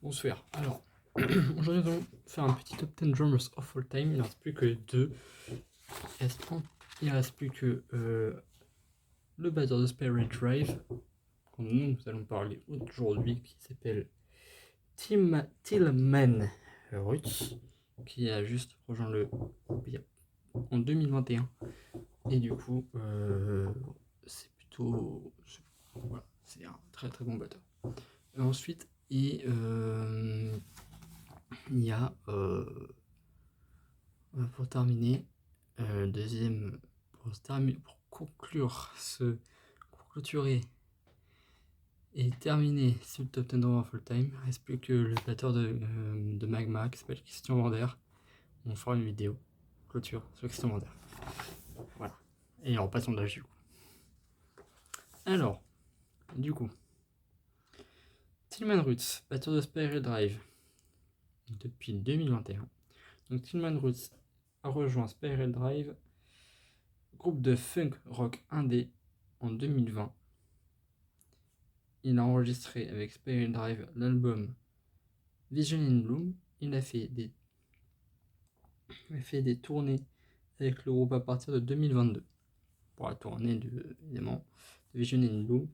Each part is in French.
Bonsoir. Alors, aujourd'hui, nous allons faire un petit top 10 drummers of all time. Il ne reste plus que deux. Il ne reste plus que le batteur de Spirit Drive, dont nous allons parler aujourd'hui, qui s'appelle Tillman Roots, qui a juste rejoint le groupe en 2021. Et du coup, c'est plutôt. Voilà, c'est un très très bon batteur. Et ensuite, il y a, pour terminer, deuxième, pour clôturer et terminer ce top 10 of all time, il ne reste plus que le batteur de Magma qui s'appelle Christian Vander. On fera une vidéo clôture sur Christian Vander. Voilà. Et on passe en âge du coup. Alors, du coup, Tillman Roots, batteur de Spiral Drive depuis 2021. Donc Tillman Roots a rejoint Spiral Drive, groupe de funk rock indé, en 2020. Il a enregistré avec Spiral Drive l'album Vision in Bloom. Il a fait des tournées avec le groupe à partir de 2022 pour la tournée évidemment de Vision in Bloom.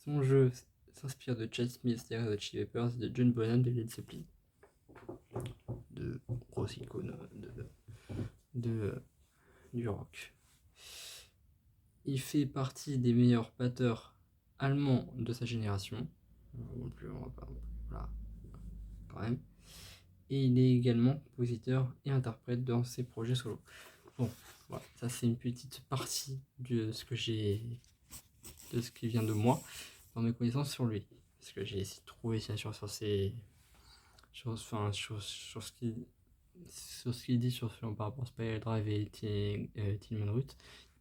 Son jeu s'inspire de Chad Smith, des Red Hot Chili Peppers, de John Bonham, de Led Zeppelin, de grosses icônes du rock. Il fait partie des meilleurs batteurs allemands de sa génération. Voilà, quand même. Et il est également compositeur et interprète dans ses projets solo. Bon, voilà, ça c'est une petite partie de ce qui vient de moi, dans mes connaissances sur lui. Parce que j'ai essayé de trouver bien sûr sur ce qu'il dit par rapport à Spiral Drive et Tillman Root.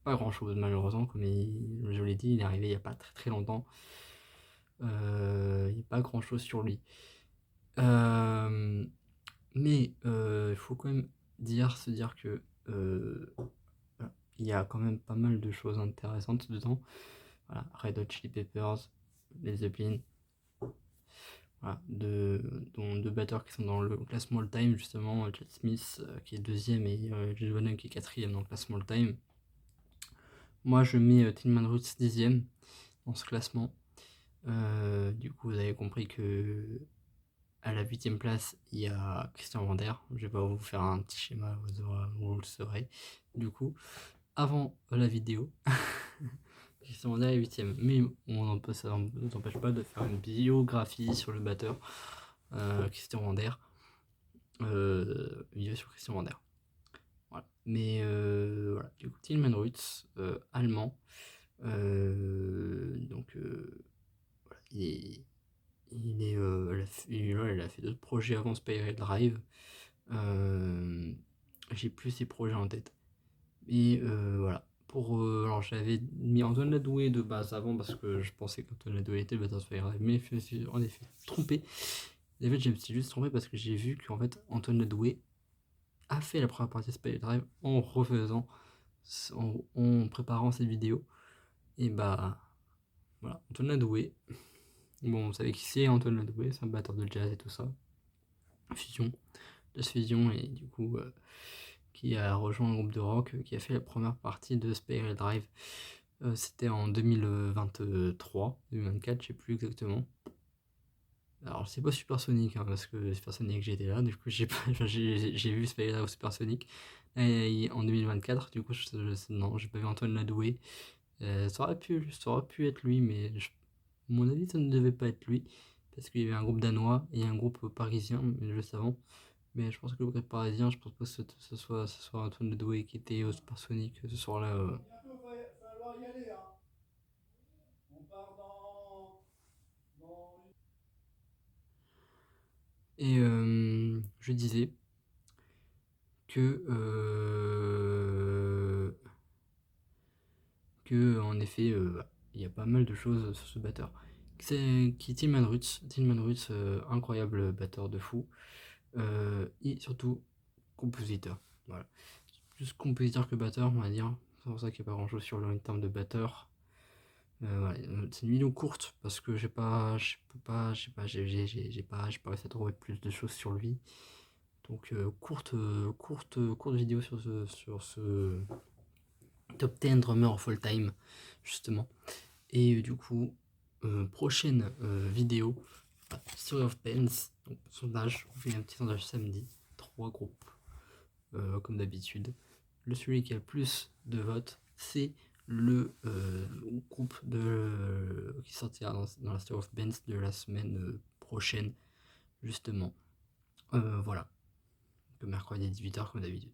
Pas grand chose malheureusement, comme je l'ai dit, il est arrivé il n'y a pas très très longtemps. Il n'y a pas grand chose sur lui. Mais il faut quand même se dire que il y a quand même pas mal de choses intéressantes dedans. Voilà, Red Hot Chili Peppers, Led Zeppelin, voilà, dont deux batteurs qui sont dans le classement all-time, justement, Chad Smith qui est deuxième et John Bonham qui est quatrième dans le classement all-time. Moi je mets Tillman Roots dixième dans ce classement. Du coup vous avez compris que à la 8ème place, il y a Christian Vander. Je vais pas vous faire un petit schéma, vous le saurez. Du coup, avant la vidéo, Christian Vander est 8ème. Mais ça ne nous empêche pas de faire une biographie sur le batteur Christian Vander. Vidéo sur Christian Vander. Voilà. Mais voilà, du coup, Tillman Roots, allemand. Donc, voilà, il a fait d'autres projets avant Spiral Drive. J'ai plus ces projets en tête. Et voilà. Alors j'avais mis Antoine Ladoué de base avant parce que je pensais qu'Antoine Ladoué était le batteur de Spiral Drive, mais je me suis en effet trompé. En fait, je me suis juste trompé parce que j'ai vu qu'en fait Antoine Ladoué a fait la première partie de Spiral Drive en refaisant, en préparant cette vidéo. Et bah voilà, Antoine Ladoué. Bon, vous savez qui c'est, Antoine Ladoué, c'est un batteur de jazz et tout ça. Jazz Fusion, et du coup, qui a rejoint un groupe de rock, qui a fait la première partie de Spiral Drive. C'était en 2023, 2024, je sais plus exactement. Alors, c'est pas Supersonic, hein, parce que Supersonic, j'étais là, du coup, j'ai vu Spiral Drive Supersonic en 2024, du coup, non, j'ai pas vu Antoine Ladoué. Ça aurait pu être lui, mais à mon avis, ça ne devait pas être lui, parce qu'il y avait un groupe danois et un groupe parisien, juste avant. Mais je pense que le groupe parisien, je pense pas que ce soit Antoine Ladoué qui était au Supersonic ce soir-là. Bientôt, il va falloir y aller, hein. On part dans Et je disais que, en effet, il y a pas mal de choses sur ce batteur. Qui Tillman Roots, incroyable batteur de fou, et surtout compositeur. Voilà. Plus compositeur que batteur, on va dire. C'est pour ça qu'il n'y a pas grand chose sur lui en termes de batteur. Voilà, c'est une vidéo courte parce que je peux pas, j'ai pas réussi à trouver plus de choses sur lui. Donc courte vidéo sur ce top 10 drummer of all time, justement. Et du coup, prochaine vidéo, Story of Bands, donc sondage, on fait un petit sondage samedi, 3 groupes, comme d'habitude. Celui qui a le plus de votes, c'est le groupe qui sortira dans la Story of Bands de la semaine prochaine, justement. Voilà, le mercredi à 18h comme d'habitude.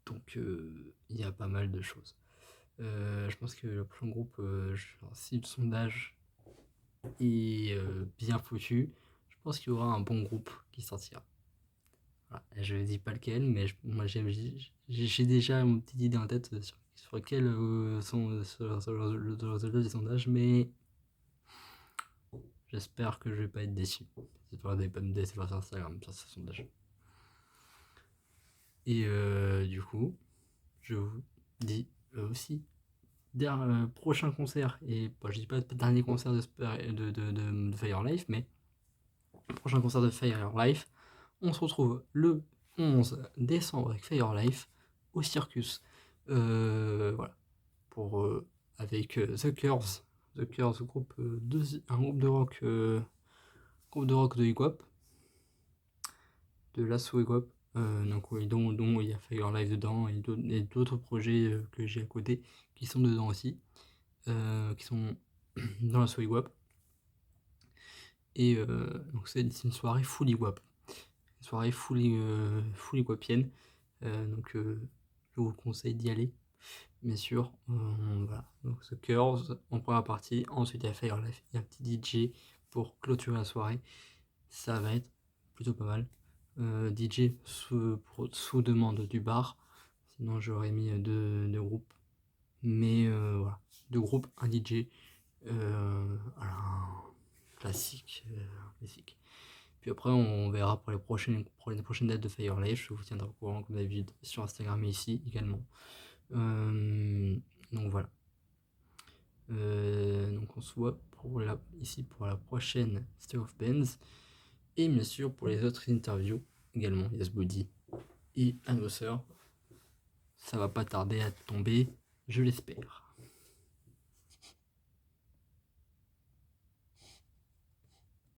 Donc il y a pas mal de choses. Je pense que le prochain groupe, si le sondage est bien foutu, je pense qu'il y aura un bon groupe qui sortira. Voilà. Je ne dis pas lequel, mais moi j'ai déjà une petite idée en tête sur lequel sont sur le résultat du sondage, mais j'espère que je vais pas être déçu. J'espère que vous pas me décevoir sur Instagram sur ce sondage. Et du coup, je vous dis aussi prochain concert, et je dis pas dernier concert de Fire Life, mais prochain concert de Fire Life, on se retrouve le 11 décembre avec Fire Life au Circus. Voilà, avec The Curse, groupe un groupe de rock de hip-hop, de l'assaut hip-hop, donc oui, dont il y a Fire Life dedans et d'autres projets que j'ai à côté qui sont dedans aussi, qui sont dans l'assaut hip-hop. Et donc c'est une soirée full hip-hop, une soirée full hip-hopienne, donc je vous conseille d'y aller, bien sûr. Voilà, donc The Curves en première partie, ensuite il y a Fire Life, il y a un petit DJ pour clôturer la soirée, ça va être plutôt pas mal. DJ sous demande du bar, sinon j'aurais mis deux groupes, mais voilà, 2 groupes, un DJ, voilà, classique. Puis après, on verra pour les prochaines dates de Fire Life. Je vous tiendrai au courant comme d'habitude sur Instagram et ici également. Donc voilà. Donc on se voit ici pour la prochaine Story of Bands. Et bien sûr pour les autres interviews également. Yes Body et Annonceur. Ça va pas tarder à tomber, je l'espère.